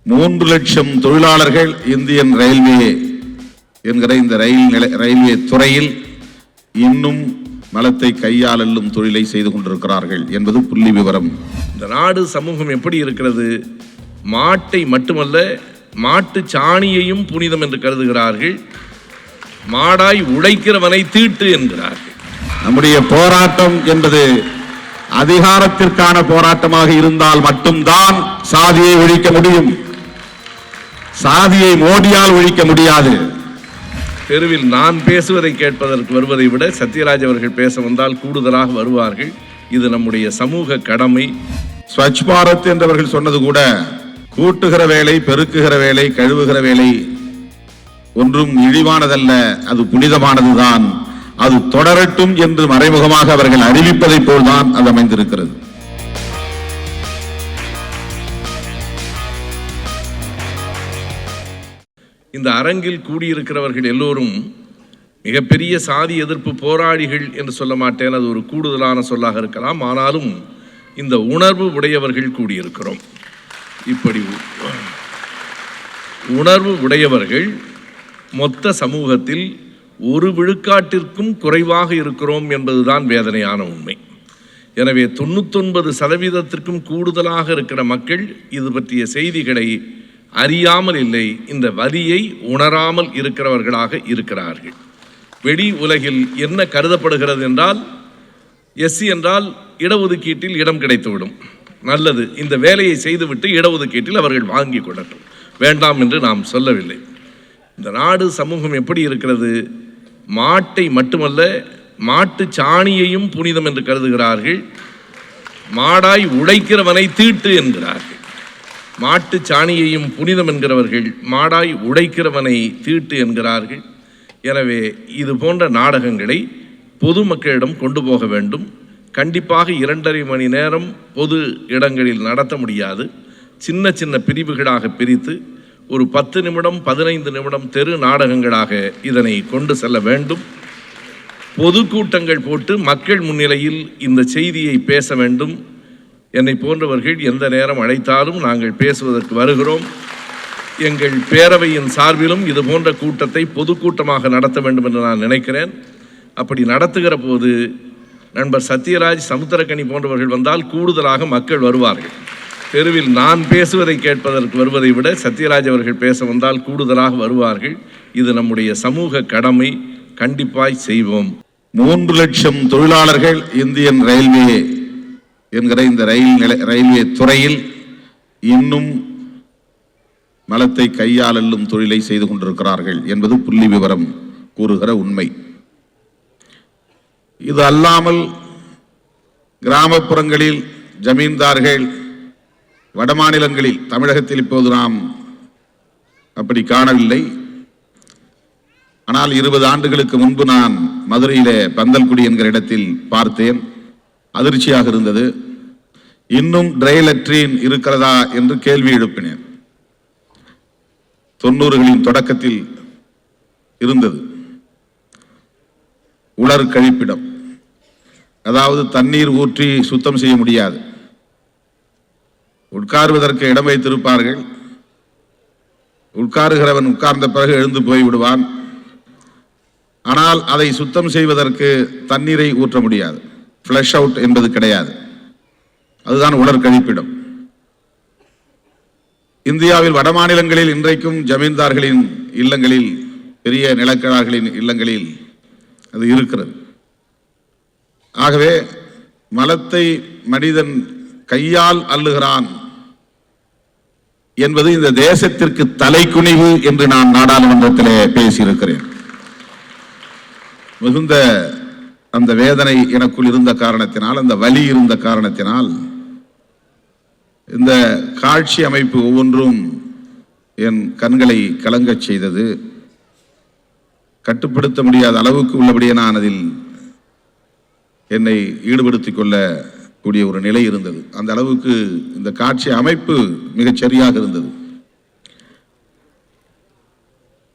3 லட்சம் தொழிலாளர்கள் Indian railway என்கிற இந்த ரயில்வே துறையில் இன்னும் மலத்தை கையால் அள்ளும் தொழிலை செய்து கொண்டிருக்கிறார்கள் என்பது புள்ளி விவரம். இந்த நாடு சமூகம் எப்படி இருக்கிறது? மாட்டை மட்டுமல்ல, மாட்டு சாணியையும் புனிதம் என்று கருதுகிறார்கள். மாடாய் உழைக்கிறவனை தீட்டு என்கிறார்கள். நம்முடைய போராட்டம் என்பது அதிகாரத்திற்கான போராட்டமாக இருந்தால் மட்டும்தான் சாதியை ஒழிக்க முடியும். சாதியை மோடியால் ஒழிக்க முடியாது. தெருவில் நான் பேசுவதை கேட்பதற்கு வருவதை விட சத்யராஜ் அவர்கள் பேச வந்தால் கூடுதலாக வருவார்கள். இது நம்முடைய சமூக கடமை. ஸ்வச் பாரத் என்றவர்கள் சொன்னது கூட கூட்டுகிற வேலை, பெருக்குகிற வேலை, கழுவுகிற வேலை ஒன்றும் இழிவானதல்ல, அது புனிதமானதுதான். அது தொடரட்டும் என்று மறைமுகமாக அவர்கள் அறிவிப்பதை போல்தான் அது அமைந்திருக்கிறது. இந்த அரங்கில் கூடியிருக்கிறவர்கள் எல்லோரும் மிகப்பெரிய சாதி எதிர்ப்பு போராளிகள் என்று சொல்ல மாட்டேன், அது ஒரு கூடுதலான சொல்லாக இருக்கலாம். ஆனாலும் இந்த உணர்வு உடையவர்கள் கூடியிருக்கிறோம். இப்படி உணர்வு உடையவர்கள் மொத்த சமூகத்தில் 1 விழுக்காட்டிற்கும் குறைவாக இருக்கிறோம் என்பதுதான் வேதனையான உண்மை. எனவே 99% கூடுதலாக இருக்கிற மக்கள் இது பற்றிய செய்திகளை அறியாமல் இல்லை, இந்த வலியை உணராமல் இருக்கிறவர்களாக இருக்கிறார்கள். வெளி உலகில் என்ன கருதப்படுகிறது என்றால், எஸ்சி என்றால் இடஒதுக்கீட்டில் இடம் கிடைத்துவிடும், நல்லது, இந்த வேலையை செய்துவிட்டு இடஒதுக்கீட்டில் அவர்கள் வாங்கி கொள்ளட்டும், வேண்டாம் என்று நாம் சொல்லவில்லை. இந்த நாடு சமூகம் எப்படி இருக்கிறது? மாட்டை மட்டுமல்ல, மாட்டு சாணியையும் புனிதம் என்று கருதுகிறார்கள். மாடாய் உழைக்கிறவனை தீட்டு என்கிறார்கள். மாட்டு சாணியையும் புனிதம் என்கிறவர்கள் மாடாய் உழைக்கிறவனை தீட்டு என்கிறார்கள். எனவே இது போன்ற நாடகங்களை பொதுமக்களிடம் கொண்டு போக வேண்டும். கண்டிப்பாக 2.5 மணி நேரம் பொது இடங்களில் நடத்த முடியாது. சின்ன சின்ன பிரிவுகளாக பிரித்து ஒரு 10 நிமிடம் 15 நிமிடம் தெரு நாடகங்களாக இதனை கொண்டு செல்ல வேண்டும். பொதுக்கூட்டங்கள் போட்டு மக்கள் முன்னிலையில் இந்த செய்தியை பேச வேண்டும். என்னை போன்றவர்கள் எந்த நேரம் அழைத்தாலும் நாங்கள் பேசுவதற்கு வருகிறோம். எங்கள் பேரவையின் சார்பிலும் இது போன்ற கூட்டத்தை பொதுக்கூட்டமாக நடத்த வேண்டும் என்று நான் நினைக்கிறேன். அப்படி நடத்துகிற போது நண்பர் சத்யராஜ், சமுத்திரக்கனி போன்றவர்கள் வந்தால் கூடுதலாக மக்கள் வருவார்கள். தெருவில் நான் பேசுவதை கேட்பதற்கு வருவதை விட சத்யராஜ் அவர்கள் பேச வந்தால் கூடுதலாக வருவார்கள். இது நம்முடைய சமூக கடமை, கண்டிப்பாய் செய்வோம். 3 லட்சம் தொழிலாளர்கள் இந்தியன் ரயில்வே என்கிற இந்த ரயில்வே துறையில் இன்னும் மலத்தை கையால் அள்ளும் தொழிலை செய்து கொண்டிருக்கிறார்கள் என்பது புள்ளி விவரம் கூறுகிற உண்மை. இது அல்லாமல் கிராமப்புறங்களில் ஜமீன்தார்கள், வடமாநிலங்களில், தமிழகத்தில் இப்போது நாம் அப்படி காணவில்லை. ஆனால் 20 ஆண்டுகளுக்கு முன்பு நான் மதுரையிலே பந்தல்குடி என்கிற இடத்தில் பார்த்தேன். அதிர்ச்சியாக இருந்தது. இன்னும் ட்ரை லெட்ரின் இருக்கிறதா என்று கேள்வி எழுப்பினேன். 90களின் தொடக்கத்தில் இருந்தது. உலர் கழிப்பிடம், அதாவது தண்ணீர் ஊற்றி சுத்தம் செய்ய முடியாது. உட்காருவதற்கு இடம் வைத்திருப்பார்கள். உட்காருகிறவன் உட்கார்ந்த பிறகு எழுந்து போய் விடுவான். ஆனால் அதை சுத்தம் செய்வதற்கு தண்ணீரை ஊற்ற முடியாது. ஃப்ளஷ் அவுட் என்பது கிடையாது. அதுதான் உலர் கழிப்பிடம். இந்தியாவில் வடமாநிலங்களில் இன்றைக்கும் ஜமீன்தார்களின் இல்லங்களில், பெரிய நிலக்கிழார்களின் இல்லங்களில் அது இருக்கிறது. ஆகவே மலத்தை மனிதன் கையால் அள்ளுகிறான் என்பது இந்த தேசத்திற்கு தலைக்குனிவு என்று நான் நாடாளுமன்றத்திலே பேசியிருக்கிறேன். மிகுந்த அந்த வேதனை எனக்குள் இருந்த காரணத்தினால், அந்த வலி இருந்த காரணத்தினால் இந்த காட்சி அமைப்பு ஒவ்வொன்றும் என் கண்களை கலங்கச் செய்தது. கட்டுப்படுத்த முடியாத அளவுக்கு உள்ளபடியே நான் அதில் என்னை ஈடுபடுத்திக் கொள்ளக்கூடிய ஒரு நிலை இருந்தது. அந்த அளவுக்கு இந்த காட்சி அமைப்பு மிகச் சரியாக இருந்தது.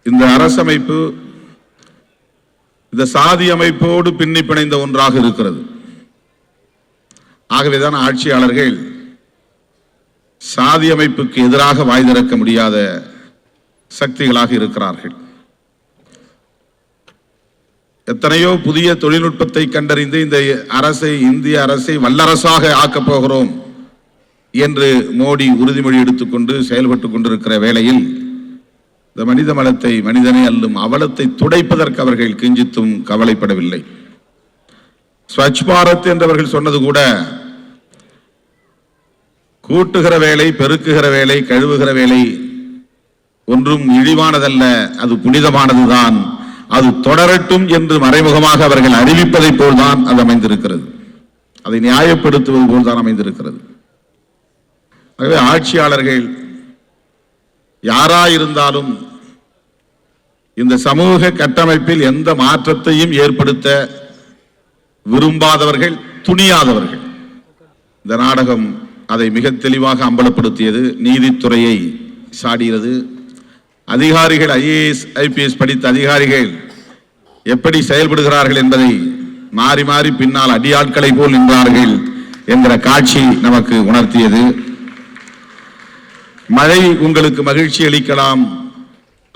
இந்த அரசமைப்பு இந்த சாதி அமைப்போடு பின்னி பிணைந்த ஒன்றாக இருக்கிறது. ஆகவேதான் ஆட்சியாளர்கள் சாதி அமைப்புக்கு எதிராக வாய் திறக்க முடியாத சக்திகளாக இருக்கிறார்கள். எத்தனையோ புதிய தொழில்நுட்பத்தை கண்டறிந்து இந்த அரசை, இந்திய அரசை வல்லரசாக ஆக்கப் போகிறோம் என்று மோடி உறுதிமொழி எடுத்துக்கொண்டு செயல்பட்டுக் கொண்டிருக்கிற வேளையில் இந்த மனித மலத்தை, மனிதனை அல்லும் அவலத்தை துடைப்பதற்கு அவர்கள் கிஞ்சித்தும் கவலைப்படவில்லை. ஸ்வச் பாரத் என்றவர்கள் சொன்னது கூட கூட்டுகிற வேலை, பெருக்குகிற வேலை, கழுவுகிற வேலை ஒன்றும் இழிவானதல்ல, அது புனிதமானதுதான், அது தொடரட்டும் என்று மறைமுகமாக அவர்கள் அறிவிப்பதை போல்தான் அது அமைந்திருக்கிறது. அதை நியாயப்படுத்துவது போல்தான் அமைந்திருக்கிறது. ஆகவே ஆட்சியாளர்கள் யாராயிருந்தாலும் இந்த சமூக கட்டமைப்பில் எந்த மாற்றத்தையும் ஏற்படுத்த விரும்பாதவர்கள், துணியாதவர்கள். இந்த நாடகம் அதை மிக தெளிவாக அம்பலப்படுத்தியது. நீதித்துறையை சாடியது. அதிகாரிகள், IAS IPS படித்த அதிகாரிகள் எப்படி செயல்படுகிறார்கள் என்பதை மாறி மாறி பின்னால் அடியாட்களை போல் நின்றார்கள் என்கிற காட்சி நமக்கு உணர்த்தியது. மழை உங்களுக்கு மகிழ்ச்சி அளிக்கலாம்,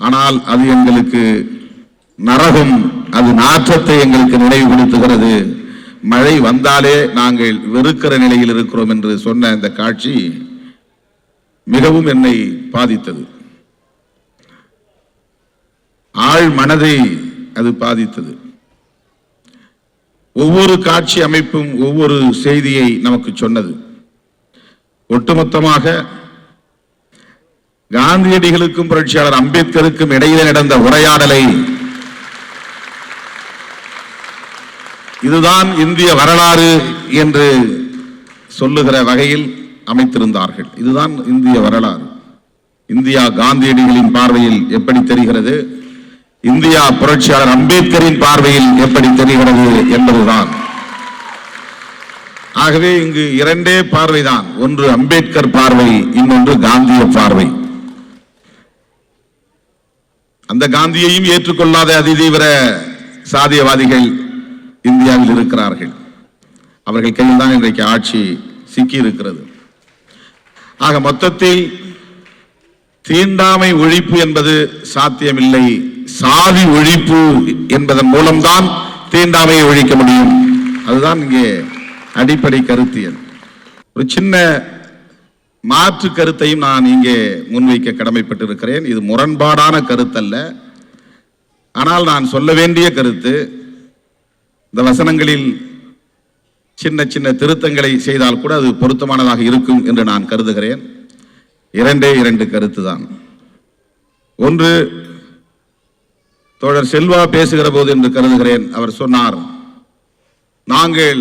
ஆனால் அது எங்களுக்கு நரகம், அது நாற்றத்தை எங்களுக்கு நினைவுபடுத்துகிறது. மழை வந்தாலே நாங்கள் வெறுக்கிற நிலையில் இருக்கிறோம் என்று சொன்ன இந்த காட்சி மிகவும் என்னை பாதித்தது. ஆழ் மனதை அது பாதித்தது. ஒவ்வொரு காட்சி அமைப்பும் ஒவ்வொரு செய்தியை நமக்கு சொன்னது. ஒட்டுமொத்தமாக காந்தியடிகளுக்கும் புரட்சியாளர் அம்பேத்கருக்கும் இடையே நடந்த உரையாடலை இதுதான் இந்திய வரலாறு என்று சொல்லுகிற வகையில் அமைத்திருந்தார்கள். இதுதான் இந்திய வரலாறு. இந்தியா காந்தியடிகளின் பார்வையில் எப்படி தெரிகிறது, இந்தியா புரட்சியாளர் அம்பேத்கரின் பார்வையில் எப்படி தெரிகிறது என்பதுதான். ஆகவே இங்கு இரண்டே பார்வைதான், ஒன்று அம்பேத்கர் பார்வை, இன்னொன்று காந்திய பார்வை. அந்த காந்தியையும் ஏற்றுக்கொள்ளாத அதிதீவிர சாதியவாதிகள் இந்தியாவில் இருக்கிறார்கள். அவர்கள் கையில் தான் இன்றைக்கு ஆட்சி சிக்கி இருக்கிறது. ஆக மொத்தத்தில் தீண்டாமை ஒழிப்பு என்பது சாத்தியமில்லை. சாதி ஒழிப்பு என்பதன் மூலம்தான் தீண்டாமையை ஒழிக்க முடியும். அதுதான் இங்கே அடிப்படை கருத்தியல். ஒரு சின்ன மாற்று கருத்தையும் நான் இங்கே முன்வைக்க கடமைப்பட்டிருக்கிறேன். இது முரண்பாடான கருத்தல்ல, ஆனால் நான் சொல்ல வேண்டிய கருத்து. இந்த வசனங்களில் சின்ன சின்ன திருத்தங்களை செய்தால் கூட அது பொருத்தமானதாக இருக்கும் என்று நான் கருதுகிறேன். இரண்டு கருத்து தான். ஒன்று, தோழர் செல்வா பேசுகிற போது என்று கருதுகிறேன், அவர் சொன்னார், நாங்கள்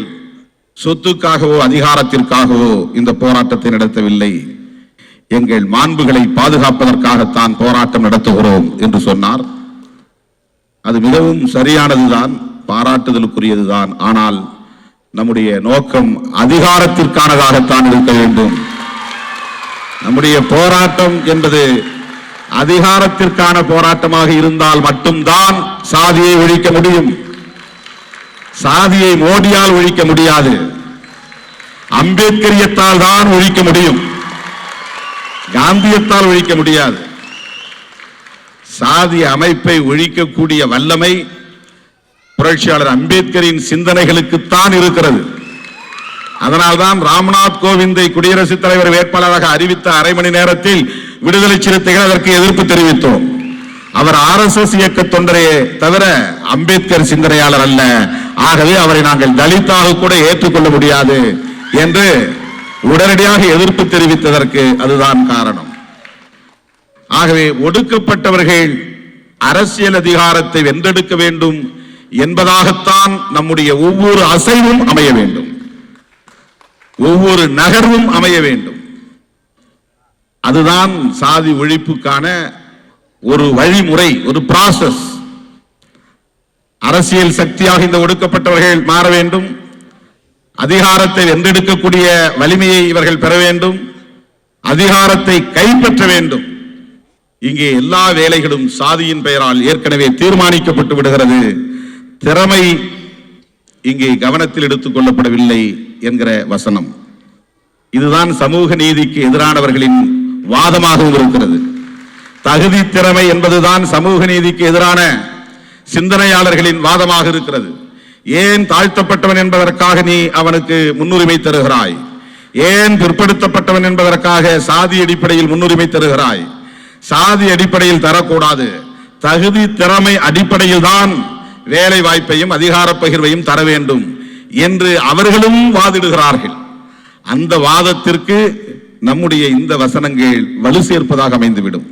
சொத்துக்காகவோ அதிகாரத்திற்காகவோ இந்த போராட்டத்தை நடத்தவில்லை, எங்கள் மாண்புகளை பாதுகாப்பதற்காகத்தான் போராட்டம் நடத்துகிறோம் என்று சொன்னார். அது மிகவும் சரியானதுதான், பாராட்டுதலுக்குரியதுதான். ஆனால் நம்முடைய நோக்கம் அதிகாரத்திற்கானதாகத்தான் இருக்க வேண்டும். நம்முடைய போராட்டம் என்பது அதிகாரத்திற்கான போராட்டமாக இருந்தால் மட்டும்தான் சாதியை ஒழிக்க முடியும். சாதியை மோடியால் ஒழிக்க முடியாது, அம்பேத்கரியத்தால் தான் ஒழிக்க முடியும், காந்தியத்தால் ஒழிக்க முடியாது. சாதி அமைப்பை ஒழிக்கக்கூடிய வல்லமை புரட்சியாளர் அம்பேத்கரின் சிந்தனைகளுக்குத்தான் இருக்கிறது. அதனால்தான் ராம்நாத் கோவிந்தை குடியரசுத் தலைவர் வேட்பாளராக அறிவித்த அரை மணி நேரத்தில் விடுதலை சிறுத்தைகள் அதற்கு எதிர்ப்பு தெரிவித்தோம். அவர் RSS இயக்க தொண்டரே தவிர அம்பேத்கர் சிந்தனையாளர் அல்ல. ஆகவே அவரை நாங்கள் தலித்தாக கூட ஏற்றுக்கொள்ள முடியாது என்று உடனடியாக எதிர்ப்பு தெரிவித்ததற்கு அதுதான் காரணம். ஆகவே ஒடுக்கப்பட்டவர்கள் அரசியல் அதிகாரத்தை வென்றெடுக்க வேண்டும் என்பதாகத்தான் நம்முடைய ஒவ்வொரு அசைவும் அமைய வேண்டும், ஒவ்வொரு நகர்வும் அமைய வேண்டும். அதுதான் சாதி ஒழிப்புக்கான ஒரு வழிமுறை, ஒரு ப்ராசஸ். அரசியல் சக்தியாக இந்த ஒடுக்கப்பட்டவர்கள் மாற வேண்டும், அதிகாரத்தை வென்றெடுக்கக்கூடிய வலிமையை இவர்கள் பெற வேண்டும், அதிகாரத்தை கைப்பற்ற வேண்டும். இங்கே எல்லா வேலைகளும் சாதியின் பெயரால் ஏற்கனவே தீர்மானிக்கப்பட்டு விடுகிறது. திறமை இங்கே கவனத்தில் எடுத்துக் கொள்ளப்படவில்லை என்கிற வசனம். இதுதான் சமூக நீதிக்கு எதிரானவர்களின் வாதமாகவும் இருக்கிறது. தகுதி திறமை என்பதுதான் சமூக நீதிக்கு எதிரான சிந்தனையாளர்களின் வாதமாக இருக்கிறது. ஏன் தாழ்த்தப்பட்டவன் என்பதற்காக நீ அவனுக்கு முன்னுரிமை தருகிறாய்? ஏன் பிற்படுத்தப்பட்டவன் என்பதற்காக சாதி அடிப்படையில் முன்னுரிமை தருகிறாய்? சாதி அடிப்படையில் தரக்கூடாது, தகுதி திறமை அடிப்படையில் தான் வேலை வாய்ப்பையும் அதிகார பகிர்வையும் தர வேண்டும் என்று அவர்களும் வாதிடுகிறார்கள். அந்த வாதத்திற்கு நம்முடைய இந்த வசனங்கள் வலு சேர்ப்பதாக அமைந்துவிடும்.